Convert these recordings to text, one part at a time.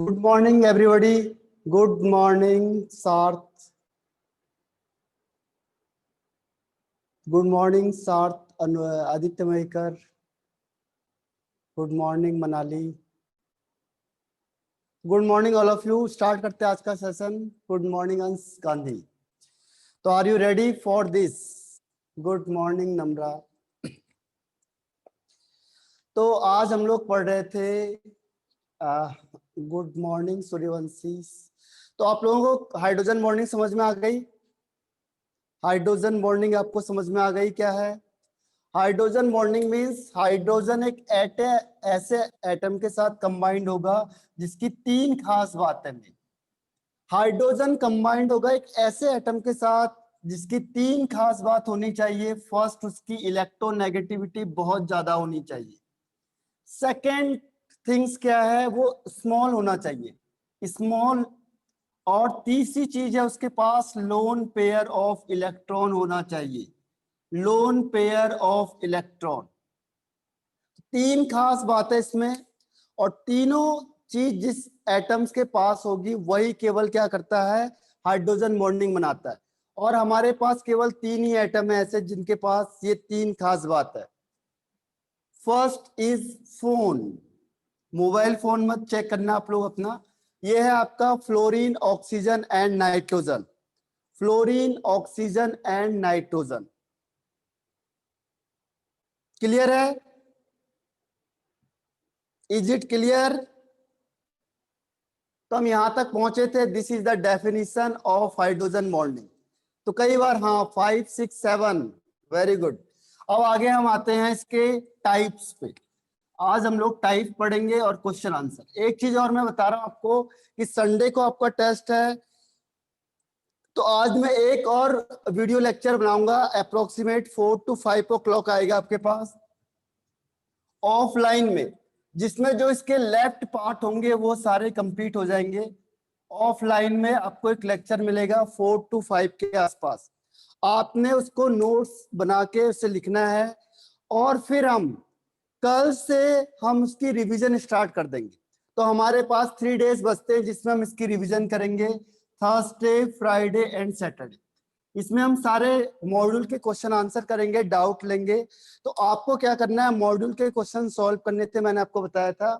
Good morning, everybody. Good morning, Sarth. Good morning, Sarth, Aditya Mahikar. Good morning, Manali. Good morning, all of you. Start करते हैं आज का session. Good morning, अंश गांधी. तो are you ready for this? Good morning, नम्रा. तो आज हम लोग पढ़ रहे थे गुड मॉर्निंग सूर्यवंशी. तो आप लोगों को हाइड्रोजन बॉन्डिंग समझ में आ गई? हाइड्रोजन बॉन्डिंग आपको समझ में आ गई क्या है? हाइड्रोजन बॉन्डिंग मींस हाइड्रोजन एक ऐसे एटम के साथ कंबाइंड होगा जिसकी तीन खास बातें हैं. हाइड्रोजन कंबाइंड होगा एक ऐसे एटम के साथ जिसकी तीन खास बात होनी चाहिए. फर्स्ट, उसकी इलेक्ट्रोनेगेटिविटी बहुत ज्यादा होनी चाहिए. सेकेंड थिंग्स क्या है, वो स्मॉल होना चाहिए, स्मॉल. और तीसरी चीज है उसके पास लोन पेयर ऑफ इलेक्ट्रॉन होना चाहिए. Lone pair of electron. तीन खास बात है इसमें. और तीनों चीज जिस एटम्स के पास होगी वही केवल क्या करता है, हाइड्रोजन बॉन्डिंग बनाता है. और हमारे पास केवल तीन ही एटम है ऐसे जिनके पास ये तीन खास बात है. First is phone. Mobile phone मत चेक करना आप लोग अपना. ये है आपका fluorine, oxygen and nitrogen. Fluorine, oxygen and nitrogen. Clear है? Is it clear? तो हम यहां तक पहुंचे थे. This is the definition of hydrogen bonding. तो कई बार हाँ 5, 6, 7. Very good. अब आगे हम आते हैं इसके टाइप्स पे. आज हम लोग टाइप पढ़ेंगे और क्वेश्चन आंसर. एक चीज और मैं बता रहा हूं आपको कि संडे को आपका टेस्ट है. तो आज मैं एक और वीडियो लेक्चर बनाऊंगा. अप्रोक्सीमेट 4 to 5 o'clock आएगा आपके पास ऑफलाइन में, जिसमें जो इसके लेफ्ट पार्ट होंगे वो सारे कंप्लीट हो जाएंगे. ऑफलाइन में आपको एक लेक्चर मिलेगा 4 to 5 के आसपास. आपने उसको नोट्स बना के उसे लिखना है. और फिर कल से हम उसकी रिवीजन स्टार्ट कर देंगे. तो हमारे पास 3 days बचते हैं जिसमें हम इसकी रिवीजन करेंगे. Thursday, Friday and Saturday. इसमें हम सारे मॉड्यूल के क्वेश्चन आंसर करेंगे, डाउट लेंगे. तो आपको क्या करना है, मॉड्यूल के क्वेश्चन सॉल्व करने थे. मैंने आपको बताया था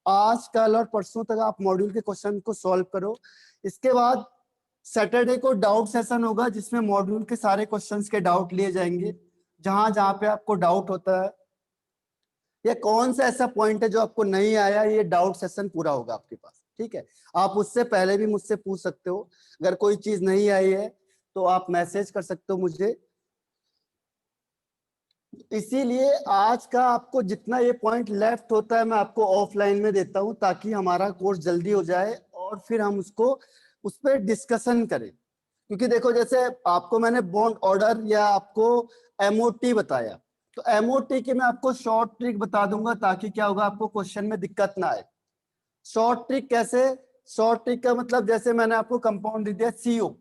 आज, कल और परसों तक आप मॉड्यूल के क्वेश्चन को सॉल्व करो. इसके बाद सैटरडे को डाउट सेशन होगा जिसमें मॉड्यूल के सारे क्वेश्चंस के डाउट लिए जाएंगे. जहां जहां पे आपको डाउट होता है या कौन सा ऐसा पॉइंट है जो आपको नहीं आया, ये डाउट सेशन पूरा होगा आपके पास. ठीक है, आप उससे पहले भी मुझसे पूछ सकते हो. अगर कोई चीज नहीं आई है तो आप मैसेज कर सकते हो मुझे. इसीलिए आज का आपको जितना ये पॉइंट लेफ्ट होता है मैं आपको ऑफलाइन में देता हूं ताकि हमारा कोर्स जल्दी हो जाए और फिर हम उसको उस पर डिस्कशन करें. क्योंकि देखो जैसे आपको मैंने बॉन्ड ऑर्डर या आपको एमओटी बताया, तो एमओटी के मैं आपको शॉर्ट ट्रिक बता दूंगा ताकि क्या होगा, आपको क्वेश्चन में दिक्कत ना आए. शॉर्ट ट्रिक कैसे? शॉर्ट ट्रिक का मतलब जैसे मैंने आपको कंपाउंड दे दिया सीओ.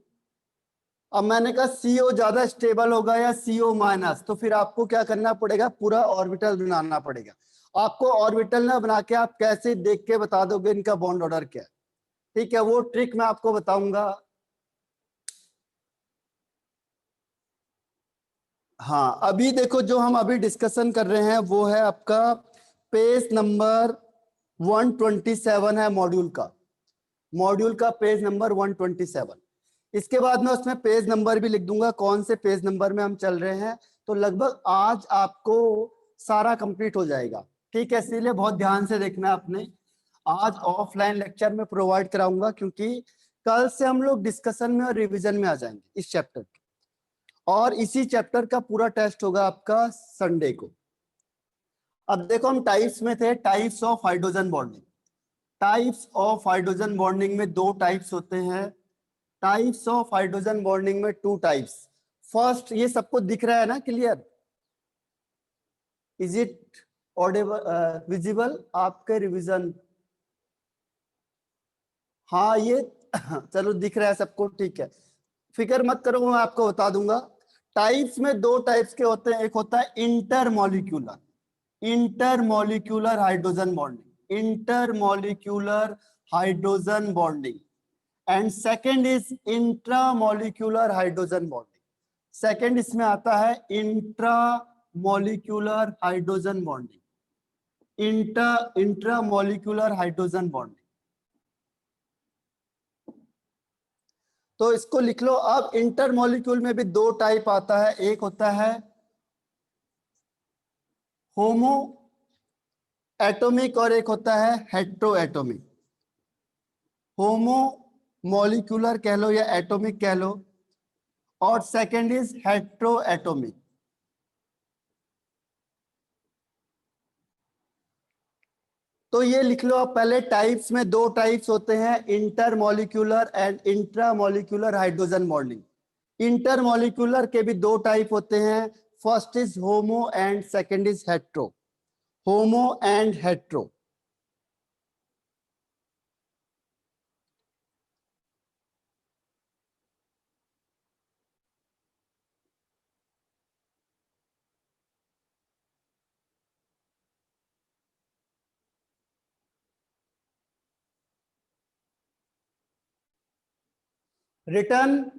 अब मैंने कहा सीओ ज्यादा स्टेबल होगा या सीओ माइनस, तो फिर आपको क्या करना पड़ेगा, पूरा ऑर्बिटल बनाना पड़ेगा. आपको ऑर्बिटल ना बना के आप कैसे देख के बता दोगे इनका बॉन्ड ऑर्डर क्या है. ठीक है, वो ट्रिक मैं आपको बताऊंगा. हाँ, अभी देखो जो हम अभी डिस्कशन कर रहे हैं वो है आपका पेज नंबर 127 है मॉड्यूल का. मॉड्यूल का पेज नंबर 127. इसके बाद मैं उसमें पेज नंबर भी लिख दूंगा कौन से पेज नंबर में हम चल रहे हैं. तो लगभग आज आपको सारा कंप्लीट हो जाएगा. ठीक है, इसीलिए बहुत ध्यान से देखना है आपने. आज ऑफलाइन लेक्चर में प्रोवाइड कराऊंगा क्योंकि कल से हम लोग डिस्कशन में और रिवीजन में आ जाएंगे इस चैप्टर के. और इसी चैप्टर का पूरा टेस्ट होगा आपका संडे को. अब देखो हम टाइप्स में थे, types of hydrogen bonding. Types of hydrogen bonding में 2 टाइप्स होते हैं. टाइप्स ऑफ हाइड्रोजन बॉन्डिंग में 2 टाइप्स. फर्स्ट, ये सबको दिख रहा है ना, clear? Is it Audible, visible आपके रिवीजन? हाँ ये चलो दिख रहा है सबको, ठीक है, फिक्र मत करो, मैं आपको बता दूंगा. टाइप्स में 2 टाइप्स के होते हैं. एक होता है intermolecular, intermolecular hydrogen bonding. Intermolecular hydrogen bonding and second is intramolecular hydrogen bonding. Second इसमें आता है intramolecular hydrogen bonding, intramolecular hydrogen bonding. तो इसको लिख लो। अब इंटरमोलिक्यूल में भी दो टाइप आता है, एक होता है होमो एटॉमिक और एक होता है हेट्रो एटॉमिक। होमो मॉलिक्यूलर कह लो या एटॉमिक कह लो, और सेकेंड इज हेट्रो एटॉमिक। तो ये लिख लो आप पहले। टाइप्स में दो टाइप्स होते हैं, intermolecular and intramolecular hydrogen bonding. Intermolecular के भी दो टाइप होते हैं, first is homo and second is hetero. Homo and hetero. Return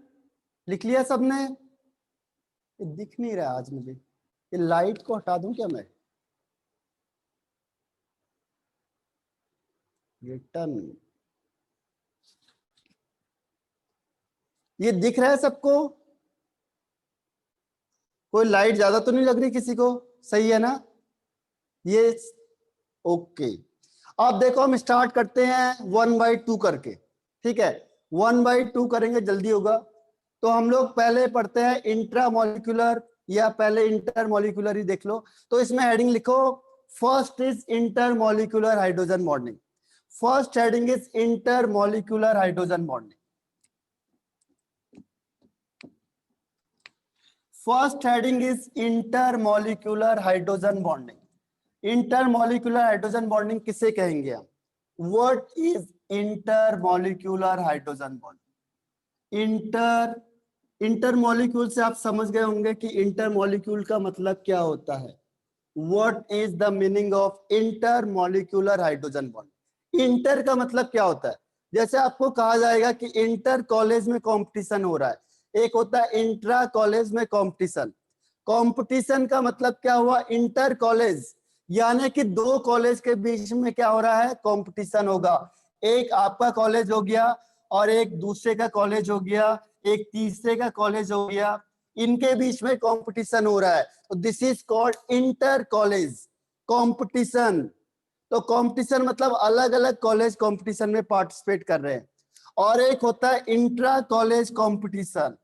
लिख लिया सबने? ये दिख नहीं रहा आज मुझे, ये लाइट को हटा दूं क्या मैं? रिटर्न ये दिख रहा है सबको? कोई लाइट ज्यादा तो नहीं लग रही किसी को? सही है ना ये? ओके। अब देखो हम स्टार्ट करते हैं 1/2 करके, ठीक है? 1/2 करेंगे, जल्दी होगा। तो हम लोग पहले पढ़ते हैं इंट्रामोलिक्यूलर, या पहले इंटरमोलिक्यूलर ही देख लो। तो इसमें हेडिंग लिखो, first is intermolecular hydrogen bonding. First heading is intermolecular hydrogen bonding. First heading is intermolecular hydrogen bonding. Intermolecular hydrogen bonding किसे कहेंगे हम? What is intermolecular hydrogen bonding? Intermolecule से आप समझ गए होंगे कि इंटरमोलिक्यूल का मतलब क्या होता है। What is the meaning of intermolecular hydrogen bond? Inter का मतलब क्या होता है? जैसे आपको कहा जाएगा कि इंटर कॉलेज में कंपटीशन हो रहा है, एक होता है इंट्रा कॉलेज में कंपटीशन। कंपटीशन का मतलब क्या हुआ? इंटर कॉलेज, यानी कि दो कॉलेज के बीच में क्या हो रहा है? कंपटीशन होगा। एक आपका कॉलेज हो गया और एक दूसरे का कॉलेज हो गया, एक तीसरे का कॉलेज हो गया, इनके बीच में कंपटीशन हो रहा है। तो this is called inter college competition. तो कंपटीशन मतलब अलग अलग कॉलेज कंपटीशन में पार्टिसिपेट कर रहे हैं। और एक होता है intra college competition.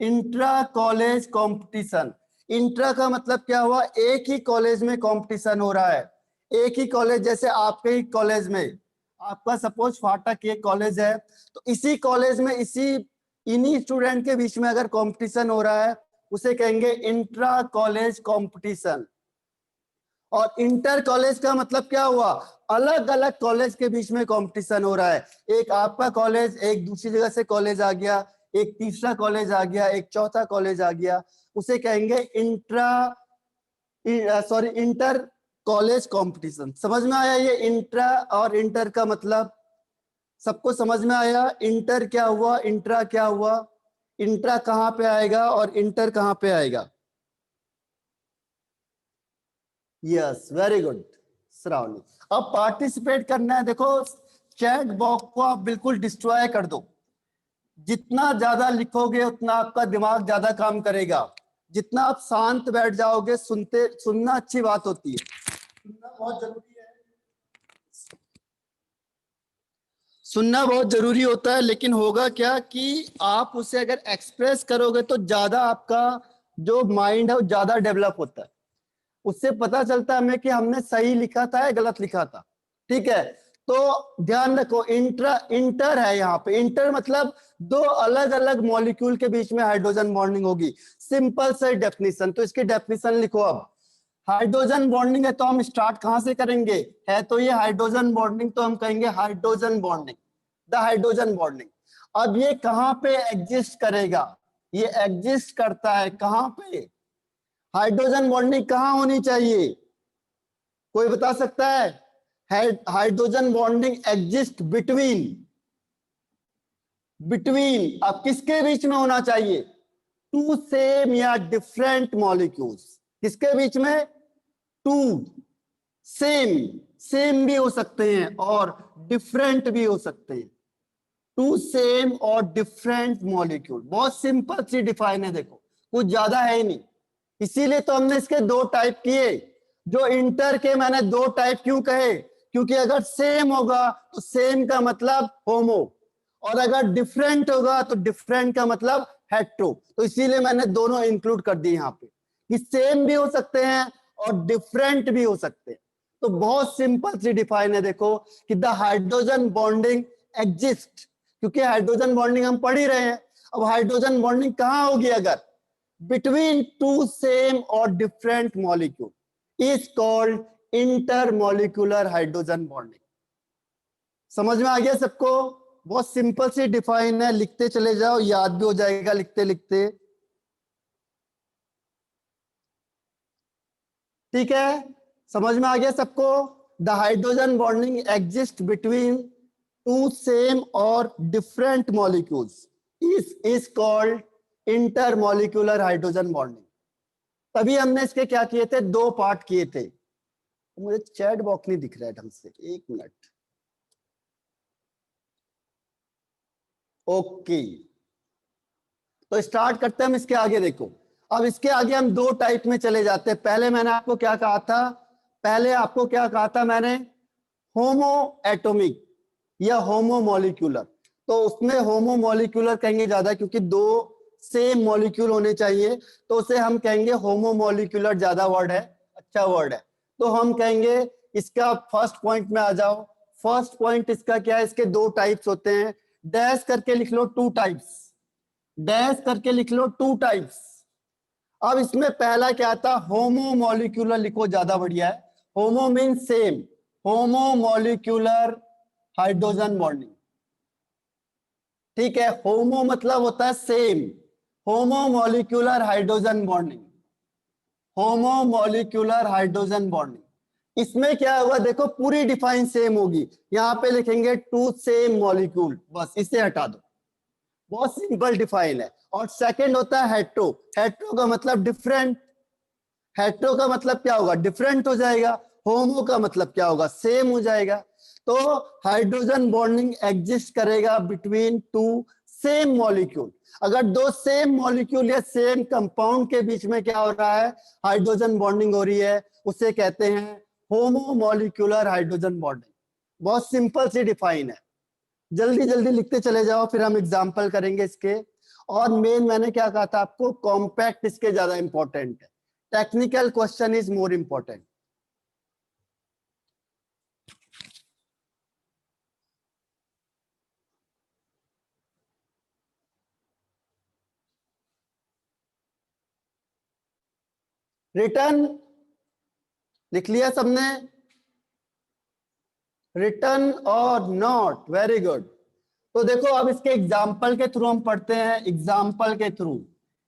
Intra college competition, intra का मतलब क्या हुआ? एक ही कॉलेज में कंपटीशन हो रहा है। एक ही कॉलेज, जैसे आपके ही कॉलेज में, आपका सपोज फाटक एक कॉलेज है, तो इसी कॉलेज में इन्हीं स्टूडेंट के बीच में अगर कंपटीशन हो रहा है, उसे कहेंगे इंट्रा कॉलेज कंपटीशन। और इंटर कॉलेज का मतलब क्या हुआ? अलग अलग कॉलेज के बीच में कंपटीशन हो रहा है। एक आपका कॉलेज, एक दूसरी जगह से कॉलेज आ गया, एक तीसरा कॉलेज आ गया, एक चौथा कॉलेज आ गया, उसे कहेंगे इंटर कॉलेज कंपटीशन। समझ में आया ये इंट्रा और इंटर का मतलब? सबको समझ में आया? इंटर क्या हुआ, इंट्रा क्या हुआ? इंट्रा कहां पे आएगा और इंटर कहां पे आएगा? Yes, very good Shravani. अब पार्टिसिपेट करना है। देखो, चैट बॉक्स को आप बिल्कुल डिस्ट्रॉय कर दो। जितना ज्यादा लिखोगे उतना आपका दिमाग ज्यादा काम करेगा। जितना आप शांत बैठ जाओगे, सुनना अच्छी बात होती है, सुनना बहुत जरूरी है। सुनना बहुत जरूरी होता है, लेकिन होगा क्या कि आप उसे अगर एक्सप्रेस करोगे तो ज्यादा आपका जो माइंड है वो ज्यादा डेवलप होता है। उससे पता चलता है हमें कि हमने सही लिखा था या गलत लिखा था। ठीक है, तो ध्यान रखो, इंटर है यहाँ पे। इंटर मतलब दो अलग अलग मॉलिक्यूल के बीच में हाइड्रोजन बॉन्डिंग होगी। सिंपल से डेफिनेशन, तो इसकी डेफिनेशन लिखो। अब हाइड्रोजन बॉन्डिंग है तो हम स्टार्ट कहां से करेंगे? है तो ये हाइड्रोजन बॉन्डिंग, तो हम कहेंगे hydrogen bonding, the hydrogen bonding. अब ये कहां पे एग्जिस्ट करेगा? ये एग्जिस्ट करता है कहां पे? हाइड्रोजन बॉन्डिंग कहां होनी चाहिए? कोई बता सकता है? हाइड्रोजन बॉन्डिंग एग्जिस्ट बिटवीन अब किसके बीच में होना चाहिए? टू सेम या डिफरेंट मॉलिक्यूल्स। किसके बीच में? टू सेम भी हो सकते हैं और डिफरेंट भी हो सकते हैं। टू सेम और डिफरेंट मॉलिक्यूल, बहुत सिंपल सी डिफाइन है, देखो कुछ ज्यादा है ही नहीं। इसीलिए तो हमने इसके दो टाइप किए। जो इंटर के मैंने दो टाइप क्यों कहे? क्योंकि अगर सेम होगा तो सेम का मतलब होमो, और अगर डिफरेंट होगा तो डिफरेंट का मतलब हेट्रो। तो इसीलिए मैंने दोनों इंक्लूड कर दिए यहाँ पे कि सेम भी हो सकते हैं और डिफरेंट भी हो सकते हैं। तो बहुत सिंपल सी डिफाइन है, देखो कि द हाइड्रोजन बॉन्डिंग एग्जिस्ट, क्योंकि हाइड्रोजन बॉन्डिंग हम पढ़ ही रहे हैं। अब हाइड्रोजन बॉन्डिंग कहाँ होगी? अगर बिटवीन टू सेम और different molecule is called intermolecular hydrogen bonding. समझ में आ गया सबको? बहुत सिंपल सी डिफाइन है, लिखते चले जाओ, याद भी हो जाएगा लिखते लिखते। ठीक है, समझ में आ गया सबको? The hydrogen bonding exist between two same और different molecules is called intermolecular hydrogen bonding. तभी हमने इसके क्या किए थे? दो पार्ट किए थे। मुझे चैट बॉक्स नहीं दिख रहा है ढंग से, एक मिनट। ओके, तो स्टार्ट करते हैं हम इसके आगे। देखो अब इसके आगे हम दो टाइप में चले जाते हैं। पहले मैंने आपको क्या कहा था? पहले आपको क्या कहा था मैंने? होमो एटॉमिक या होमो मॉलिक्यूलर। तो उसमें होमो मॉलिक्यूलर कहेंगे ज्यादा, क्योंकि दो सेम मॉलिक्यूल होने चाहिए, तो उसे हम कहेंगे होमो मॉलिक्यूलर। ज्यादा वर्ड है, अच्छा वर्ड है। तो हम कहेंगे इसका फर्स्ट पॉइंट में आ जाओ। फर्स्ट पॉइंट इसका क्या है? इसके दो टाइप्स होते हैं। डैश करके लिख लो टू टाइप्स, डैश करके लिख लो टू टाइप्स। अब इसमें पहला क्या था? होमो मॉलिक्यूलर लिखो, ज्यादा बढ़िया है। होमो मीन सेम, होमो मॉलिक्यूलर हाइड्रोजन बॉन्डिंग। ठीक है, होमो मतलब होता है सेम, होमो मॉलिक्यूलर हाइड्रोजन बॉन्डिंग, होमो मॉलिक्यूलर हाइड्रोजन बॉन्डिंग। इसमें क्या होगा? देखो पूरी डिफाइन सेम होगी। यहां पे लिखेंगे टू सेम मॉलिक्यूल, बस इसे हटा दो, बहुत सिंपल डिफाइन है। और सेकंड होता है हेट्रो। हेट्रो का मतलब डिफरेंट, हेट्रो का मतलब क्या होगा? डिफरेंट हो जाएगा। होमो का मतलब क्या होगा? सेम हो जाएगा। तो हाइड्रोजन बॉन्डिंग एग्जिस्ट करेगा बिटवीन टू सेम मॉलिक्यूल। अगर दो सेम मॉलिक्यूल या सेम कंपाउंड के बीच में क्या हो रहा है? हाइड्रोजन बॉन्डिंग हो रही है, उसे कहते हैं होमो मॉलिक्यूलर हाइड्रोजन बॉन्डिंग। बहुत सिंपल सी डिफाइन है। जल्दी जल्दी लिखते चले जाओ, फिर हम एग्जाम्पल करेंगे इसके। और मेन मैंने क्या कहा था आपको? कॉम्पैक्ट इसके ज्यादा इंपॉर्टेंट है, technical question is more important. Return लिख लिया सबने? रिटर्न और नॉट, वेरी गुड। तो देखो अब इसके एग्जाम्पल के थ्रू हम पढ़ते हैं, एग्जाम्पल के थ्रू।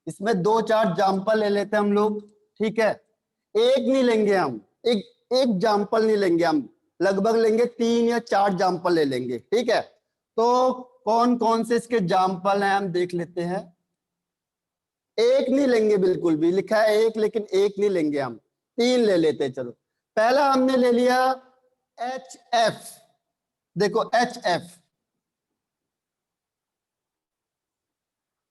इसमें दो चार एग्जाम्पल ले लेते हैं हम लोग, ठीक है? एक नहीं लेंगे हम, एक एक एग्जाम्पल नहीं लेंगे हम, लगभग लेंगे तीन या चार एग्जाम्पल ले लेंगे, ठीक है? तो कौन कौन से इसके एग्जाम्पल हैं हम देख लेते हैं। एक नहीं लेंगे बिल्कुल भी, लिखा है एक, लेकिन एक नहीं लेंगे हम, तीन ले लेते हैं। चलो पहला हमने ले लिया HF। देखो HF,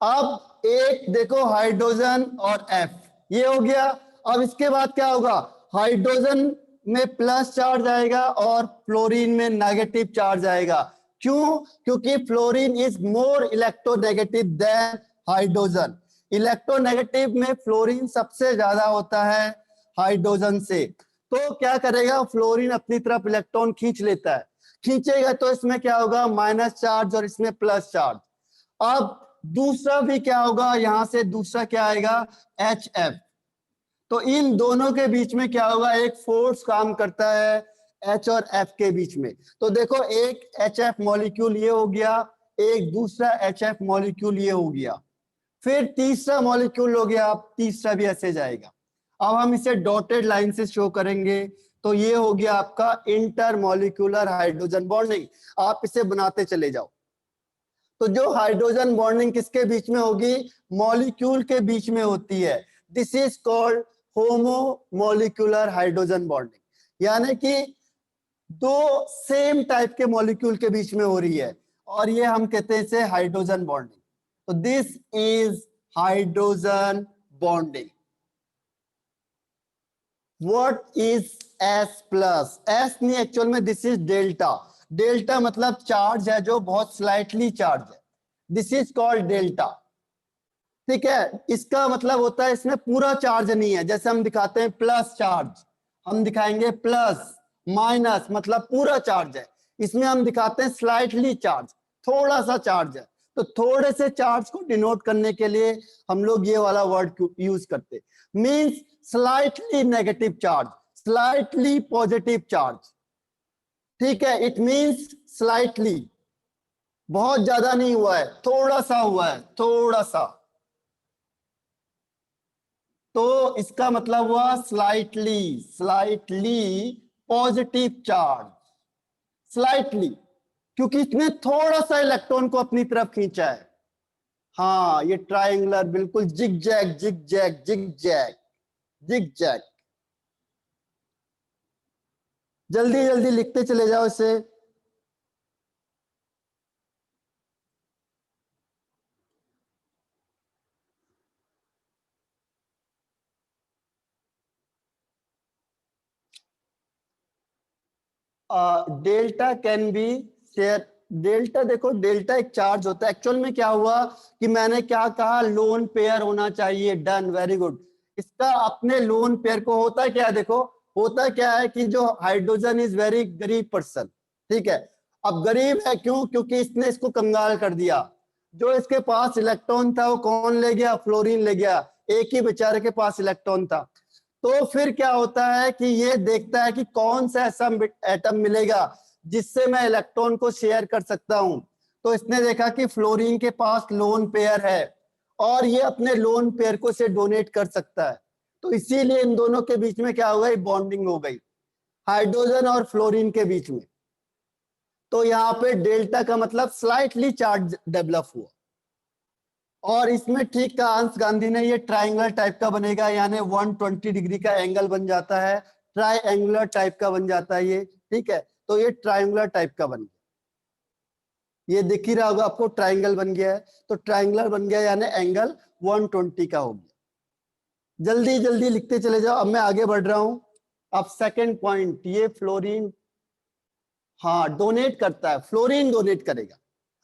अब एक देखो हाइड्रोजन और F, ये हो गया। अब इसके बाद क्या होगा? हाइड्रोजन में प्लस चार्ज आएगा और फ्लोरीन में नेगेटिव चार्ज आएगा। क्यों? क्योंकि fluorine is more electronegative than hydrogen. Electronegative में फ्लोरीन सबसे ज्यादा होता है हाइड्रोजन से। तो क्या करेगा? फ्लोरीन अपनी तरफ इलेक्ट्रॉन खींच लेता है, खींचेगा तो इसमें क्या होगा? माइनस चार्ज और इसमें प्लस चार्ज। अब दूसरा भी क्या होगा? यहां से दूसरा क्या आएगा? HF। तो इन दोनों के बीच में क्या होगा? एक फोर्स काम करता है H और F के बीच में। तो देखो एक HF मॉलिक्यूल ये हो गया, एक दूसरा HF मॉलिक्यूल ये हो गया, फिर तीसरा मॉलिक्यूल हो गया, तीसरा भी ऐसे जाएगा। अब हम इसे डॉटेड लाइन से शो करेंगे। तो ये हो गया आपका इंटरमॉलिक्यूलर हाइड्रोजन बॉन्डिंग। आप इसे बनाते चले जाओ। तो जो हाइड्रोजन बॉन्डिंग किसके बीच में होगी? मॉलिक्यूल के बीच में होती है। This is called homomolecular hydrogen bonding, यानी कि दो सेम टाइप के मॉलिक्यूल के बीच में हो रही है, और ये हम कहते हैं इसे हाइड्रोजन बॉन्डिंग। तो this is hydrogen bonding. What is S plus? S नहीं, एक्चुअल में दिस इज डेल्टा। डेल्टा मतलब चार्ज है जो बहुत स्लाइटली चार्ज है। This is called delta. ठीक है, इसका मतलब होता है इसमें पूरा चार्ज नहीं है। जैसे हम दिखाते हैं प्लस चार्ज, हम दिखाएंगे प्लस, माइनस मतलब पूरा चार्ज है। इसमें हम दिखाते हैं स्लाइटली चार्ज, थोड़ा सा चार्ज है। तो थोड़े से चार्ज को डिनोट करने के लिए हम लोग ये वाला वर्ड यूज करते, means slightly negative charge, slightly positive charge. ठीक है, इट मींस स्लाइटली, बहुत ज्यादा नहीं हुआ है, थोड़ा सा हुआ है, थोड़ा सा। तो इसका मतलब हुआ slightly, slightly positive charge, slightly, क्योंकि इसने थोड़ा सा इलेक्ट्रॉन को अपनी तरफ खींचा है। हाँ, ये ट्रायंगुलर, बिल्कुल zig zag zig zag zig zag zig zag. जल्दी जल्दी लिखते चले जाओ इसे। Delta can be share. Delta, देखो डेल्टा एक चार्ज होता है। एक्चुअल में क्या हुआ कि मैंने क्या कहा, लोन पेयर होना चाहिए। Done, very good. इसका अपने लोन पेयर को होता है क्या, देखो होता क्या है कि जो हाइड्रोजन इज वेरी गरीब पर्सन। ठीक है, अब गरीब है क्यों? क्योंकि इसने इसको कंगाल कर दिया। जो इसके पास इलेक्ट्रॉन था वो कौन ले गया? फ्लोरीन ले गया। एक ही बेचारे के पास इलेक्ट्रॉन था। तो फिर क्या होता है कि ये देखता है कि कौन सा ऐसा एटम मिलेगा जिससे मैं इलेक्ट्रॉन को शेयर कर सकता हूं। तो इसने देखा कि फ्लोरीन के पास लोन पेयर है, और ये अपने लोन पेयर को से डोनेट कर सकता है। तो इसीलिए इन दोनों के बीच में क्या हो गई? बॉन्डिंग हो गई, हाइड्रोजन और फ्लोरीन के बीच में। तो यहाँ पे डेल्टा का मतलब स्लाइटली चार्ज डेवलप हुआ। और इसमें ठीक कहा अंश गांधी ने, ये ट्राइंगुलर टाइप का बनेगा, यानी 120 डिग्री का एंगल बन जाता है, ट्राइंगुलर टाइप का बन जाता है ये। ठीक है, तो ये ट्राइंगुलर टाइप का बन गया। ये दिख ही रहा होगा आपको, ट्राइंगल बन गया है। तो ट्राइंगुलर बन गया यानी एंगल 120 का हो गया। जल्दी जल्दी लिखते चले जाओ, अब मैं आगे बढ़ रहा हूं। अब सेकेंड पॉइंट, ये फ्लोरीन हाँ डोनेट करता है, फ्लोरीन डोनेट करेगा।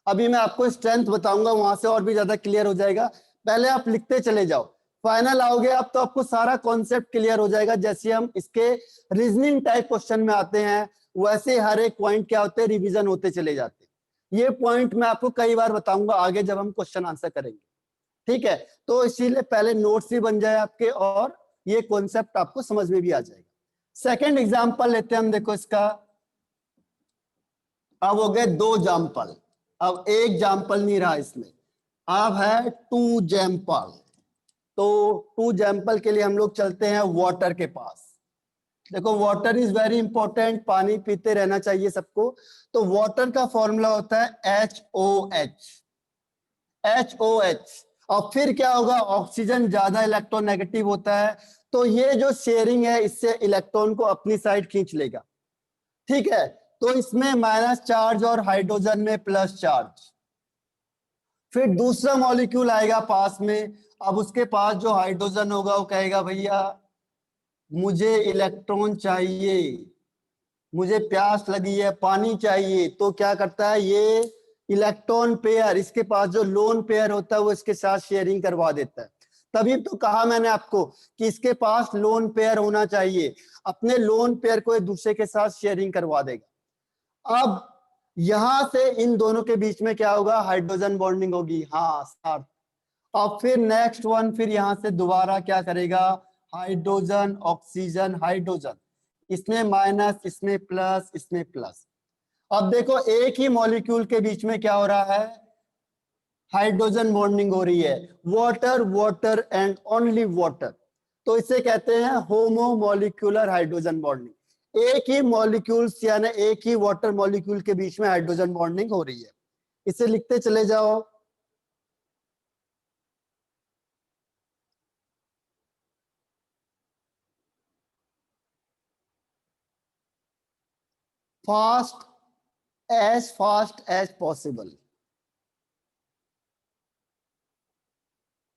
अभी मैं आपको स्ट्रेंथ बताऊंगा, वहां से और भी ज्यादा क्लियर हो जाएगा। पहले आप लिखते चले जाओ, फाइनल आओगे आप तो आपको सारा कॉन्सेप्ट क्लियर हो जाएगा। जैसे हम इसके रीजनिंग टाइप क्वेश्चन में आते हैं, वैसे हर एक पॉइंट क्या होते हैं, रिवीजन होते चले जाते हैं। ये पॉइंट मैं आपको कई बार बताऊंगा आगे जब हम क्वेश्चन आंसर करेंगे। ठीक है, तो इसीलिए पहले नोट्स भी बन जाए आपके, और ये कॉन्सेप्ट आपको समझ में भी आ जाएगा। सेकेंड एग्जाम्पल लेते हैं हम, देखो इसका। अब हो गए दो एग्जाम्पल, अब एक एग्जाम्पल नहीं रहा इसमें, अब है टू एग्जाम्पल। तो टू एग्जाम्पल के लिए हम लोग चलते हैं वाटर के पास। देखो वाटर इज वेरी इंपॉर्टेंट, पानी पीते रहना चाहिए सबको। तो वाटर का फॉर्मूला होता है HOH, HOH। और फिर क्या होगा, ऑक्सीजन ज्यादा इलेक्ट्रोनेगेटिव होता है, तो ये जो शेयरिंग है इससे इलेक्ट्रॉन को अपनी साइड खींच लेगा। ठीक है, तो इसमें माइनस चार्ज और हाइड्रोजन में प्लस चार्ज। फिर दूसरा मॉलिक्यूल आएगा पास में, अब उसके पास जो हाइड्रोजन होगा वो कहेगा भैया मुझे इलेक्ट्रॉन चाहिए, मुझे प्यास लगी है, पानी चाहिए। तो क्या करता है, ये इलेक्ट्रॉन पेयर, इसके पास जो लोन पेयर होता है वो इसके साथ शेयरिंग करवा देता है। तभी तो कहा मैंने आपको कि इसके पास लोन पेयर होना चाहिए, अपने लोन पेयर को एक दूसरे के साथ शेयरिंग करवा देगा। अब यहां से इन दोनों के बीच में क्या होगा, हाइड्रोजन बॉन्डिंग होगी। हाँ साथ। अब फिर नेक्स्ट वन, फिर यहां से दोबारा क्या करेगा, हाइड्रोजन ऑक्सीजन हाइड्रोजन, इसमें माइनस, इसमें प्लस, इसमें प्लस। अब देखो एक ही मॉलिक्यूल के बीच में क्या हो रहा है, हाइड्रोजन बॉन्डिंग हो रही है, water water and only water. तो इसे कहते हैं होमोमोलिक्यूलर हाइड्रोजन बॉन्डिंग। एक ही मॉलिक्यूल्स यानी एक ही वाटर मॉलिक्यूल के बीच में हाइड्रोजन बॉन्डिंग हो रही है। इसे लिखते चले जाओ। Fast as possible.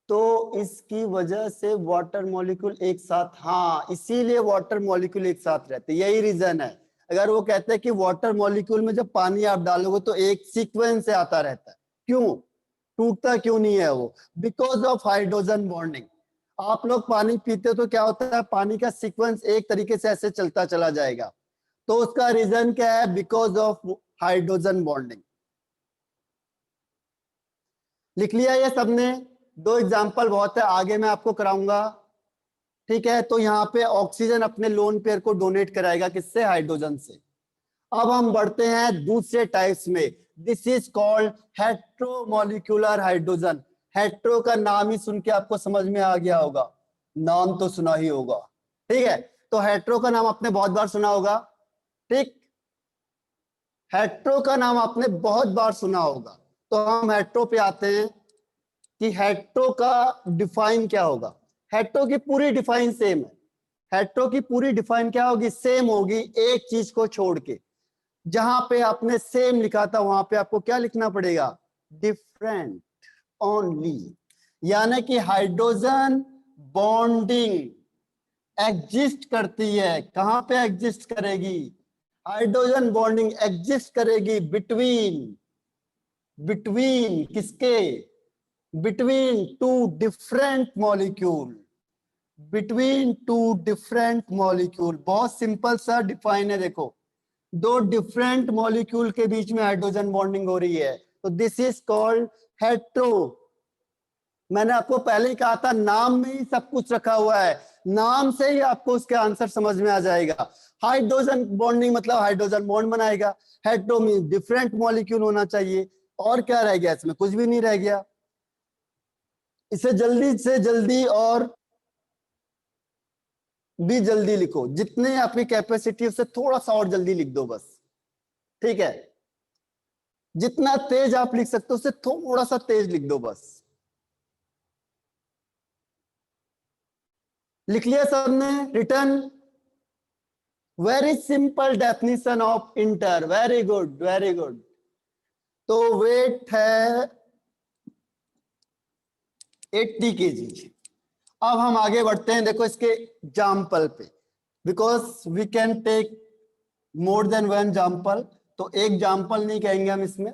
तो इसकी वजह से वाटर मॉलिक्यूल एक साथ, हाँ इसीलिए वाटर मॉलिक्यूल एक साथ रहते, यही रीजन है। अगर वो कहते हैं कि वाटर मॉलिक्यूल में जब पानी आप डालोगे तो एक सीक्वेंस से आता रहता है, क्यों टूटता क्यों नहीं है वो? Because of hydrogen bonding. आप लोग पानी पीते हो तो क्या होता है, पानी का सीक्वेंस एक तरीके से ऐसे चलता चला जाएगा, तो उसका रीजन क्या है? Because of hydrogen bonding. लिख लिया ये सबने? दो एग्जाम्पल बहुत है, आगे मैं आपको कराऊंगा। ठीक है, तो यहाँ पे ऑक्सीजन अपने लोन पेयर को डोनेट कराएगा, किससे? हाइड्रोजन से। अब हम बढ़ते हैं दूसरे टाइप्स में। This is called heteromolecular hydrogen. Hetero का नाम ही सुन के आपको समझ में आ गया होगा, नाम तो सुना ही होगा। ठीक है, तो हेट्रो का नाम आपने बहुत बार सुना होगा। ठीक, हेट्रो का नाम आपने बहुत बार सुना होगा। तो हम हेट्रो पे आते हैं कि हेट्रो का डिफाइन क्या होगा। हेट्रो की पूरी डिफाइन सेम है। हेट्रो की पूरी डिफाइन क्या होगी? सेम होगी, एक चीज को छोड़ के। जहां पे आपने सेम लिखा था वहां पे आपको क्या लिखना पड़ेगा? Different only. यानी कि हाइड्रोजन बॉन्डिंग एग्जिस्ट करती है। कहां पे एग्जिस्ट करेगी? हाइड्रोजन बॉन्डिंग एग्जिस्ट करेगी बिटवीन, बिटवीन किसके? Between two different molecule, between two different molecule. बहुत सिंपल सा डिफाइन है, देखो दो डिफरेंट मॉलिक्यूल के बीच में हाइड्रोजन बॉन्डिंग हो रही है, तो दिस इज कॉल्ड हेट्रो। मैंने आपको पहले ही कहा था, नाम में ही सब कुछ रखा हुआ है, नाम से ही आपको उसके आंसर समझ में आ जाएगा। हाइड्रोजन बॉन्डिंग मतलब हाइड्रोजन बॉन्ड बनाएगा, हेट्रो मीन डिफरेंट मॉलिक्यूल होना चाहिए, और क्या रह गया इसमें? कुछ भी नहीं रह गया। इसे जल्दी से जल्दी और भी जल्दी लिखो, जितने आपकी कैपेसिटी उससे थोड़ा सा और जल्दी लिख दो बस। ठीक है, जितना तेज आप लिख सकते हो उससे थोड़ा सा तेज लिख दो बस। लिख लिया सबने? Return. Very simple definition of inter, very good very good. तो वेट है 80 kg। अब हम आगे बढ़ते हैं, देखो इसके एग्जाम्पल पे, because we can take more than one example, तो एक एग्जाम्पल नहीं कहेंगे हम इसमें।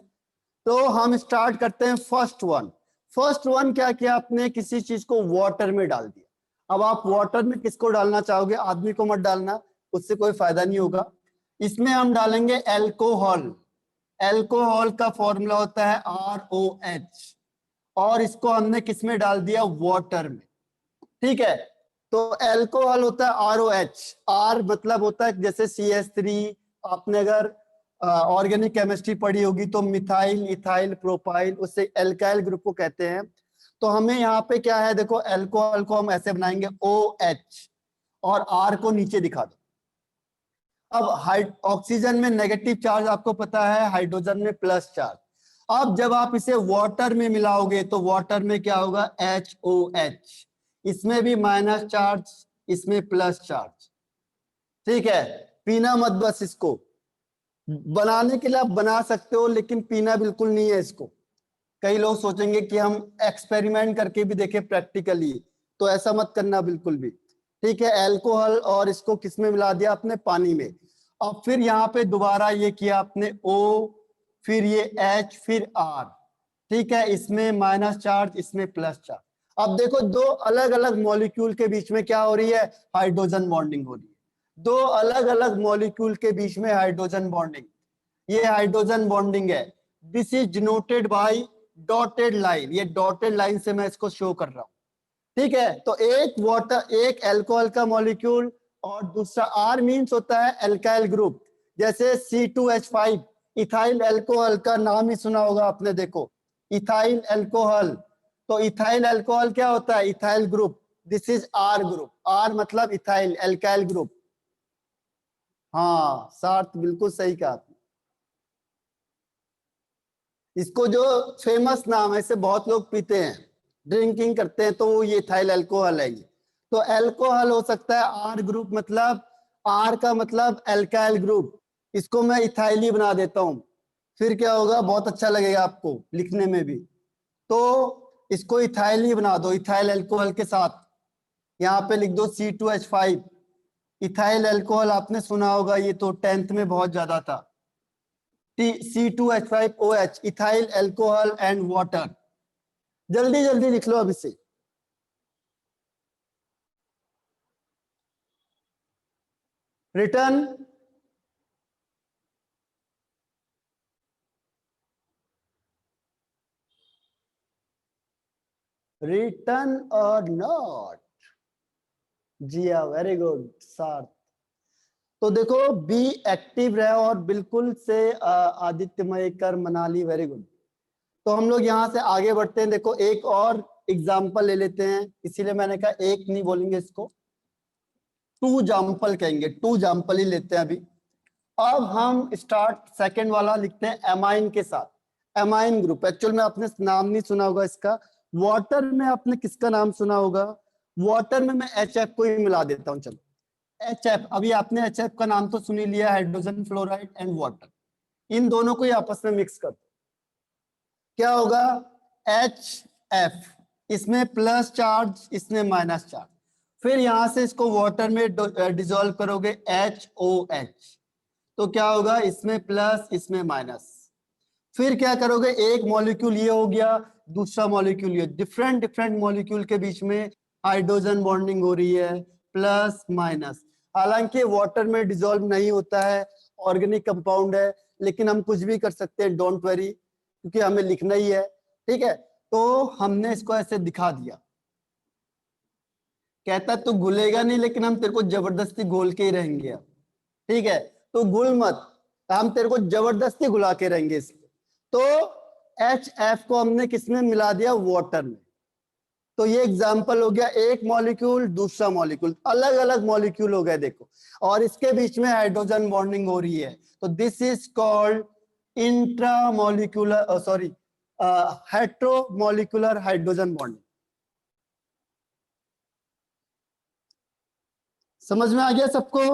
तो हम स्टार्ट करते हैं फर्स्ट वन। फर्स्ट वन क्या किया आपने? किसी चीज को वाटर में डाल दिया। अब आप वाटर में किसको डालना चाहोगे? आदमी को मत डालना, उससे कोई फायदा नहीं होगा। इसमें हम डालेंगे एल्कोहल। एल्कोहल का फॉर्मूला होता है ROH, और इसको हमने किस में डाल दिया? वाटर में। ठीक है, तो एल्कोहल होता है ROH। R मतलब होता है जैसे CH3, आपने अगर ऑर्गेनिक केमिस्ट्री पढ़ी होगी तो मिथाइल इथाइल प्रोपाइल, उससे एल्काइल ग्रुप को कहते हैं। तो हमें यहाँ पे क्या है, देखो एल्कोहल को हम ऐसे बनाएंगे OH, और R को नीचे दिखा दो। अब ऑक्सीजन में नेगेटिव चार्ज आपको पता है, हाइड्रोजन में प्लस चार्ज। अब जब आप इसे वाटर में मिलाओगे तो वाटर में क्या होगा? HOH। इसमें भी माइनस चार्ज, इसमें प्लस चार्ज। ठीक है, पीना मत बस इसको, बनाने के लिए आप बना सकते हो लेकिन पीना बिल्कुल नहीं है इसको। कई लोग सोचेंगे कि हम एक्सपेरिमेंट करके भी देखें प्रैक्टिकली, तो ऐसा मत करना बिल्कुल भी। ठीक है, अल्कोहल और इसको किस में मिला दिया आपने? पानी में। अब फिर यहाँ पे दोबारा ये किया आपने O, फिर ये H, फिर R। ठीक है, इसमें माइनस चार्ज, इसमें प्लस चार्ज। अब देखो दो अलग अलग मॉलिक्यूल के बीच में क्या हो रही है? हाइड्रोजन बॉन्डिंग हो रही है। दो अलग अलग मॉलिक्यूल के बीच में हाइड्रोजन बॉन्डिंग, ये हाइड्रोजन बॉन्डिंग है। This is denoted by dotted line, ये डॉटेड लाइन से मैं इसको शो कर रहा हूं। ठीक है, तो एक वाटर, एक अल्कोहल का मॉलिक्यूल, और दूसरा R मींस होता है एल्काइल ग्रुप, जैसे C2H5 इथाइल अल्कोहल का नाम ही सुना होगा आपने, देखो इथाइल अल्कोहल। तो इथाइल अल्कोहल क्या होता है? Ethyl group. This is R group, R मतलब इथाइल अल्काइल ग्रुप। हाँ सार्थ, बिल्कुल सही कहा आपने। इसको जो फेमस नाम है, इसे बहुत लोग पीते हैं, ड्रिंकिंग करते हैं, तो वो ये इथाइल अल्कोहल है ये। तो अल्कोहल हो सकता है आर ग्रुप, मतलब आर का मतलब एल्काइल ग्रुप, इसको मैं इथाइल ही बना देता हूं, फिर क्या होगा, बहुत अच्छा लगेगा आपको लिखने में भी। तो इसको इथाइल ही बना दो, इथाइल अल्कोहल के साथ यहाँ पे लिख दो C2H5। इथाइल अल्कोहल आपने सुना होगा, ये तो 10th में बहुत ज्यादा था। C2H5OH, ethyl alcohol and water. जल्दी जल्दी लिख लो अब इसे। रिटर्न, रिटर्न और नॉट। जी हाँ, वेरी गुड सार्थ। तो देखो बी एक्टिव रहे और बिल्कुल से आदित्यमय कर मनाली, वेरी गुड। तो हम लोग यहाँ से आगे बढ़ते हैं। देखो एक और एग्जाम्पल ले लेते हैं, इसीलिए मैंने कहा एक नहीं बोलेंगे इसको, टू जाम्पल कहेंगे, टू जाम्पल ही लेते हैं अभी। अब हम स्टार्ट सेकंड वाला लिखते हैं एमाइन के साथ। एमाइन ग्रुप, एक्चुअल में आपने नाम नहीं सुना होगा इसका। वाटर में आपने किसका नाम सुना होगा? वाटर में मैं HF को ही मिला देता हूं। चलो HF, अभी आपने HF का नाम तो सुन ही लिया, हाइड्रोजन फ्लोराइड एंड वाटर। इन दोनों को ही आपस में मिक्स कर दो, क्या होगा? HF, इसमें प्लस चार्ज, इसमें माइनस चार्ज। फिर यहां से इसको वाटर में डिसॉल्व करोगे, HOH, तो क्या होगा? इसमें प्लस, इसमें माइनस। फिर क्या करोगे? एक मॉलिक्यूल ये हो गया, दूसरा मॉलिक्यूल ये, डिफरेंट डिफरेंट मॉलिक्यूल के बीच में हाइड्रोजन बॉन्डिंग हो रही है, प्लस माइनस। हालांकि वाटर में डिसॉल्व नहीं होता है, ऑर्गेनिक कंपाउंड है, लेकिन हम कुछ भी कर सकते हैं, डोंट वरी, क्योंकि हमें लिखना ही है। ठीक है, तो हमने इसको ऐसे दिखा दिया। कहता तू घुलेगा नहीं, लेकिन हम तेरे को जबरदस्ती घोल के ही रहेंगे अब। ठीक है, तो घुल मत, हम तेरे को जबरदस्ती घुला के रहेंगे इसमें। तो HF को हमने किसमें मिला दिया? वाटर में। तो ये एग्जाम्पल हो गया, एक मॉलिक्यूल दूसरा मॉलिक्यूल, अलग अलग मॉलिक्यूल हो गए देखो, और इसके बीच में हाइड्रोजन बॉन्डिंग हो रही है। तो this is called intramolecular, sorry, heteromolecular hydrogen bonding. समझ में आ गया सबको?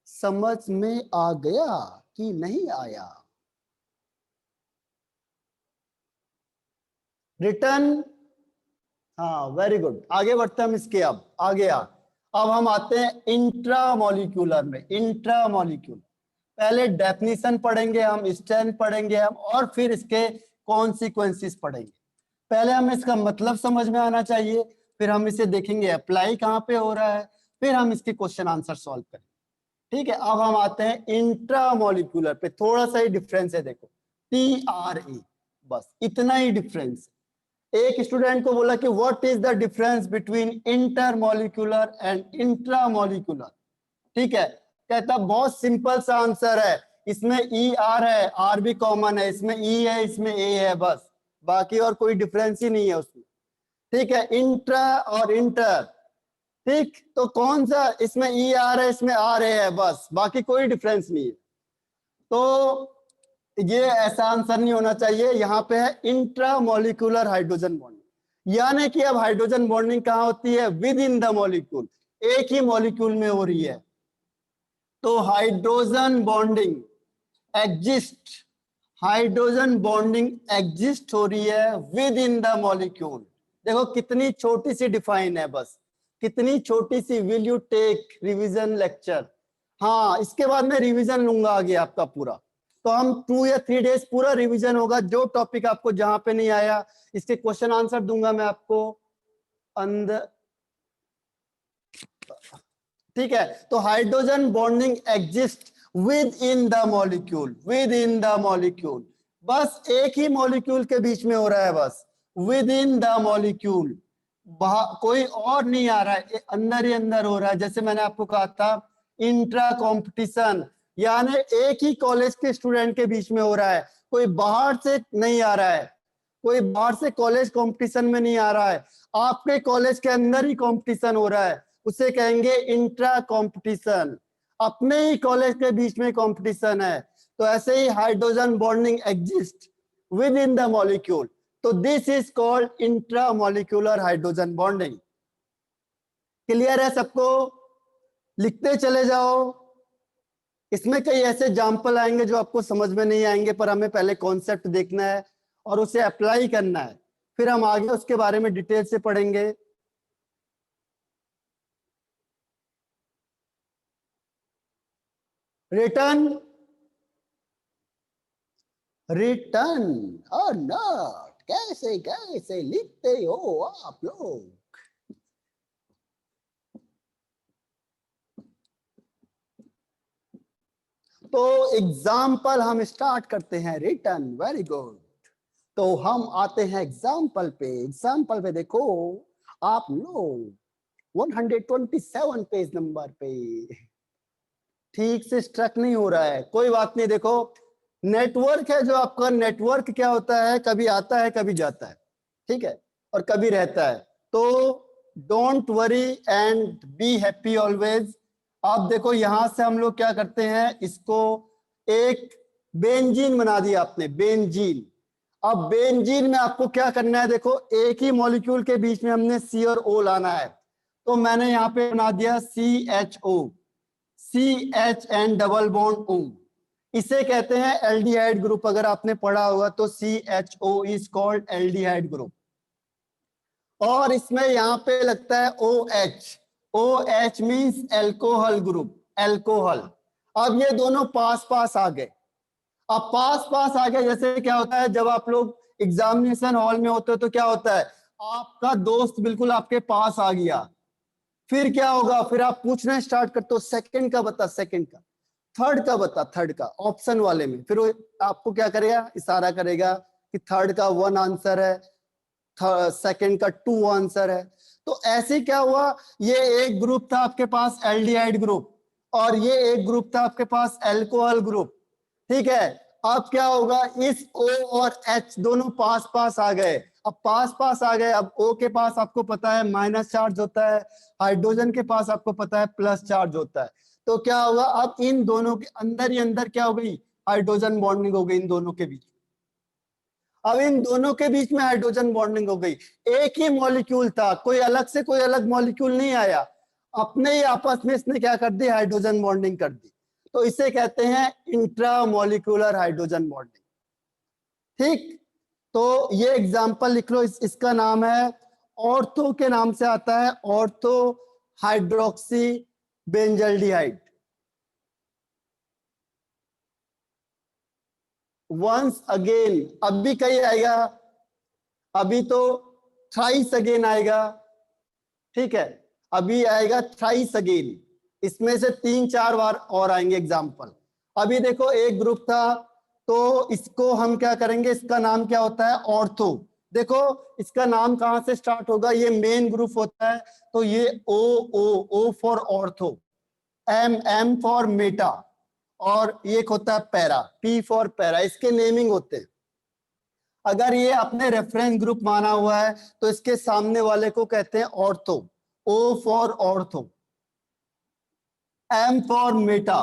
समझ में आ गया कि नहीं आया? रिटर्न, हाँ वेरी गुड। आगे बढ़ते हैं हम इसके, अब आगे अब हम आते हैं इंट्रामोलिक्यूलर में। इंट्रामोलिक्यूल, पहले डेफिनेशन पढ़ेंगे हम, स्ट्रेंथ पढ़ेंगे हम, और फिर इसके कॉन्सिक्वेंसेस पढ़ेंगे। पहले हमें इसका मतलब समझ में आना चाहिए, फिर हम इसे देखेंगे अप्लाई कहाँ पे हो रहा है, फिर हम इसके क्वेश्चन आंसर सॉल्व करेंगे। ठीक है, अब हम आते हैं इंट्रामोलिक्यूलर पे। थोड़ा सा ही डिफरेंस है, देखो TRA, बस इतना ही डिफरेंस। एक स्टूडेंट को बोला कि what is the difference between intermolecular and intramolecular. ठीक है, कहता बहुत सिंपल सा आंसर है, इसमें ER है, R भी कॉमन है, इसमें E है, इसमें A है, बस बाकी और कोई डिफरेंस ही नहीं है उसमें। ठीक है, इंट्रा और इंटर, ठीक, तो कौन सा? इसमें ER है, इसमें RA है, बस बाकी कोई डिफरेंस नहीं है। तो ये ऐसा आंसर नहीं होना चाहिए। यहाँ पे है इंट्रामोलिकुलर हाइड्रोजन बॉन्डिंग, यानी कि अब हाइड्रोजन बॉन्डिंग कहाँ होती है? विद इन द मॉलिक्यूल, एक ही मॉलिक्यूल में हो रही है। तो hydrogen bonding exist, hydrogen bonding exist हो रही है विद इन द मॉलिक्यूल। देखो कितनी छोटी सी डिफाइन है, बस कितनी छोटी सी। Will you take revision lecture? हाँ, इसके बाद मैं रिवीजन लूंगा आगे आपका पूरा। तो हम 2 या 3 डेज पूरा रिवीजन होगा, जो टॉपिक आपको जहां पे नहीं आया, इसके क्वेश्चन आंसर दूंगा मैं आपको अंदर। ठीक है, तो hydrogen bonding exist within the molecule, with in the molecule, बस एक ही मॉलिक्यूल के बीच में हो रहा है, बस विद इन द मॉलिक्यूल, कोई और नहीं आ रहा है, अंदर ही अंदर हो रहा है। जैसे मैंने आपको कहा था इंट्रा कंपटीशन, यानी एक ही कॉलेज के स्टूडेंट के बीच में हो रहा है, कोई बाहर से नहीं आ रहा है, कोई बाहर से कॉलेज कंपटीशन में नहीं आ रहा है, आपके कॉलेज के अंदर ही कंपटीशन हो रहा है। उसे कहेंगे इंट्रा कंपटीशन, अपने ही कॉलेज के बीच में कंपटीशन है। तो ऐसे ही hydrogen bonding exist within the molecule, तो this is called intra molecular hydrogen bonding. Clear है सबको? लिखते चले जाओ। इसमें कई ऐसे एग्जाम्पल आएंगे जो आपको समझ में नहीं आएंगे, पर हमें पहले कॉन्सेप्ट देखना है और उसे अप्लाई करना है, फिर हम आगे उसके बारे में डिटेल से पढ़ेंगे। रिटर्न, रिटर्न और नॉट, कैसे कैसे लिखते हो आप लोग? तो एग्जाम्पल हम स्टार्ट करते हैं, रिटर्न, वेरी गुड। तो हम आते हैं एग्जाम्पल पे। एग्जाम्पल पे देखो आप लोग 127 पेज नंबर पे। ठीक से स्ट्रक नहीं हो रहा है, कोई बात नहीं। देखो नेटवर्क है जो आपका, नेटवर्क क्या होता है, कभी आता है कभी जाता है, ठीक है, और कभी रहता है। तो don't worry and be happy always. आप देखो यहां से हम लोग क्या करते हैं, इसको एक बेंजीन बना दिया आपने, बेंजीन। अब बेंजीन में आपको क्या करना है, देखो एक ही मॉलिक्यूल के बीच में हमने सी और ओ लाना है। तो मैंने यहाँ पे बना दिया CHO, CH double bond O, इसे कहते हैं एल्डिहाइड ग्रुप। अगर आपने पढ़ा होगा तो CHO is called aldehyde group. और इसमें यहाँ पे लगता है OH, OH means alcohol group, alcohol. अब ये दोनों पास पास आ गए। अब पास पास आ गए, जैसे क्या होता है जब आप लोग एग्जामिनेशन हॉल में होते हो तो क्या होता है, आपका दोस्त बिल्कुल आपके पास आ गया, फिर क्या होगा, फिर आप पूछना स्टार्ट करते हो सेकंड का बता, सेकंड का, थर्ड का बता, थर्ड का, ऑप्शन वाले में। फिर वो आपको क्या करेगा, इशारा करेगा कि थर्ड का 1 आंसर है, सेकंड का 2 आंसर है। तो ऐसे क्या हुआ, ये एक ग्रुप था आपके पास एल्डिहाइड ग्रुप, और ये एक ग्रुप था आपके पास एल्कोहल ग्रुप, ठीक है। अब क्या होगा, इस O और H दोनों पास पास आ गए। अब पास पास आ गए, अब O के पास आपको पता है माइनस चार्ज होता है, हाइड्रोजन के पास आपको पता है प्लस चार्ज होता है। तो क्या होगा, अब इन दोनों के अंदर ही अंदर क्या हो गई, हाइड्रोजन बॉन्डिंग हो गई इन दोनों के बीच। अब इन दोनों के बीच में हाइड्रोजन बॉन्डिंग हो गई। एक ही मॉलिक्यूल था, कोई अलग से कोई अलग मॉलिक्यूल नहीं आया, अपने ही आपस में इसने क्या कर दी, हाइड्रोजन बॉन्डिंग कर दी। तो इसे कहते हैं इंट्रामोलिकुलर हाइड्रोजन बॉन्डिंग, ठीक। तो ये एग्जांपल लिख लो, इसका नाम है ऑर्थो, के नाम से आता है ortho hydroxy benzaldehyde. Once again, अभी कहीं आएगा, अभी तो थ्राइस अगेन आएगा, ठीक है, अभी आएगा थ्राइस अगेन। इसमें से 3-4 बार और आएंगे एग्जाम्पल। अभी देखो एक ग्रुप था, तो इसको हम क्या करेंगे, इसका नाम क्या होता है, ऑर्थो। देखो इसका नाम कहां से स्टार्ट होगा, ये मेन ग्रुप होता है, तो ये O, O for ortho, M for Meta, और ये होता है पैरा, P फॉर पैरा, इसके नेमिंग होते हैं। अगर ये आपने रेफरेंस ग्रुप माना हुआ है तो इसके सामने वाले को कहते हैं ortho, O for ortho, M for Meta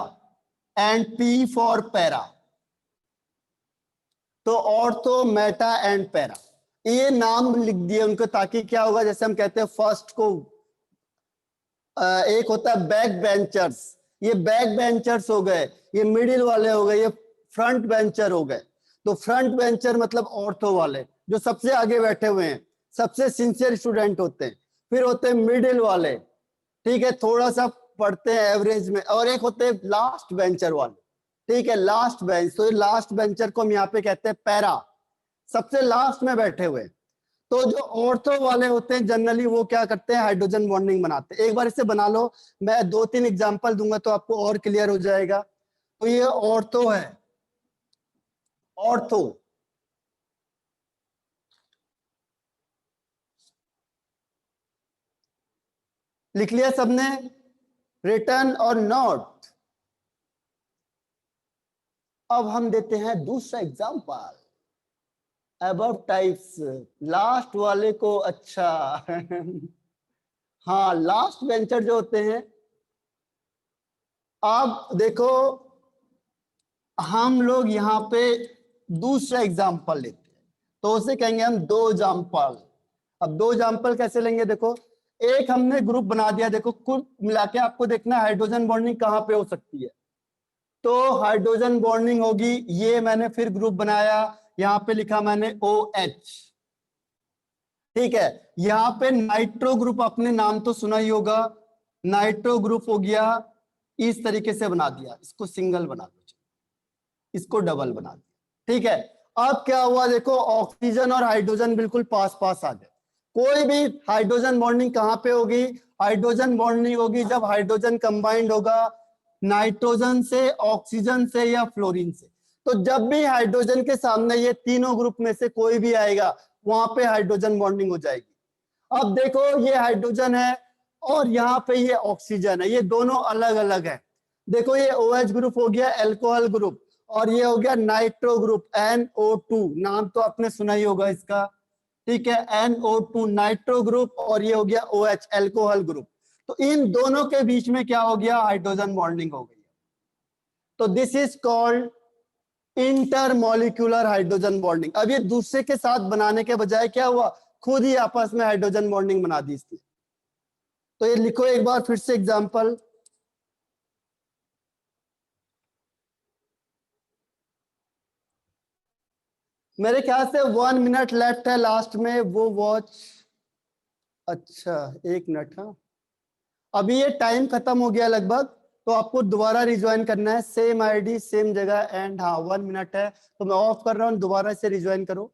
and P for para. तो ऑर्थो, मेटा एंड पैरा, ये नाम लिख दिए उनको, ताकि क्या होगा, जैसे हम कहते हैं फर्स्ट को, एक होता है बैक बेंचर्स, ये बैक बेंचर्स हो गए, ये मिडिल वाले हो गए, ये फ्रंट बेंचर हो गए। तो फ्रंट बेंचर मतलब ऑर्थो वाले, जो सबसे आगे बैठे हुए हैं, सबसे सिंसियर स्टूडेंट होते हैं। फिर होते हैं मिडिल वाले, ठीक है, थोड़ा सा पढ़ते हैं एवरेज में। और एक होते हैं लास्ट बेंचर वाले, ठीक है, लास्ट बेंच। तो लास्ट बेंचर को हम यहाँ पे कहते हैं पैरा, सबसे लास्ट में बैठे हुए। तो जो ऑर्थो वाले होते हैं जनरली वो क्या करते हैं, हाइड्रोजन बॉन्डिंग बनाते हैं। एक बार इसे बना लो, मैं 2-3 एग्जांपल दूंगा तो आपको और क्लियर हो जाएगा। तो ये ऑर्थो है, ऑर्थो, लिख लिया सबने, रिटर्न और नॉट। अब हम देते हैं दूसरा एग्जांपल, अबव टाइप्स, लास्ट वाले को अच्छा हाँ, लास्ट वेंचर जो होते हैं, अब देखो हम लोग यहाँ पे दूसरा एग्जाम्पल लेते हैं, तो उसे कहेंगे हम दो एग्जाम्पल। अब दो एग्जाम्पल कैसे लेंगे, देखो एक हमने ग्रुप बना दिया, देखो कुल मिला के आपको देखना हाइड्रोजन बॉन्डिंग कहाँ पे हो सकती है। तो हाइड्रोजन बॉन्डिंग होगी, ये मैंने फिर ग्रुप बनाया, यहाँ पे लिखा मैंने OH, ठीक है। यहाँ पे नाइट्रो ग्रुप आपने नाम तो सुना ही होगा, नाइट्रो ग्रुप हो गया, इस तरीके से बना दिया, इसको सिंगल बना दो, इसको डबल बना दिया, ठीक है। अब क्या हुआ, देखो ऑक्सीजन और हाइड्रोजन बिल्कुल पास पास आ गए। कोई भी हाइड्रोजन बॉन्डिंग कहाँ पे होगी, हाइड्रोजन बॉन्डिंग होगी जब हाइड्रोजन कंबाइंड होगा नाइट्रोजन से, ऑक्सीजन से या फ्लोरीन से। तो जब भी हाइड्रोजन के सामने ये तीनों ग्रुप में से कोई भी आएगा, वहां पे हाइड्रोजन बॉन्डिंग हो जाएगी। अब देखो ये हाइड्रोजन है और यहाँ पे ये ऑक्सीजन है, ये दोनों अलग अलग है। देखो ये OH ग्रुप हो गया अल्कोहल ग्रुप, और ये हो गया नाइट्रो ग्रुप NO2, नाम तो आपने सुना ही होगा इसका, ठीक है, NO2 नाइट्रो ग्रुप, और ये हो गया OH अल्कोहल ग्रुप। तो इन दोनों के बीच में क्या हो गया, हाइड्रोजन बॉन्डिंग हो गई। तो this is called intermolecular hydrogen bonding. अब ये दूसरे के साथ बनाने के बजाय क्या हुआ, खुद ही आपस में हाइड्रोजन बॉन्डिंग बना दी इसने। तो ये लिखो एक बार फिर से एग्जांपल, मेरे ख्याल से 1 मिनट लेफ्ट है लास्ट में, वो वॉच, अच्छा 1 मिनट, हाँ अभी ये टाइम खत्म हो गया लगभग, तो आपको दोबारा रिज्वाइन करना है, सेम आईडी सेम जगह, एंड हाँ 1 मिनट है, तो मैं ऑफ कर रहा हूँ, दोबारा से रिज्वाइन करो।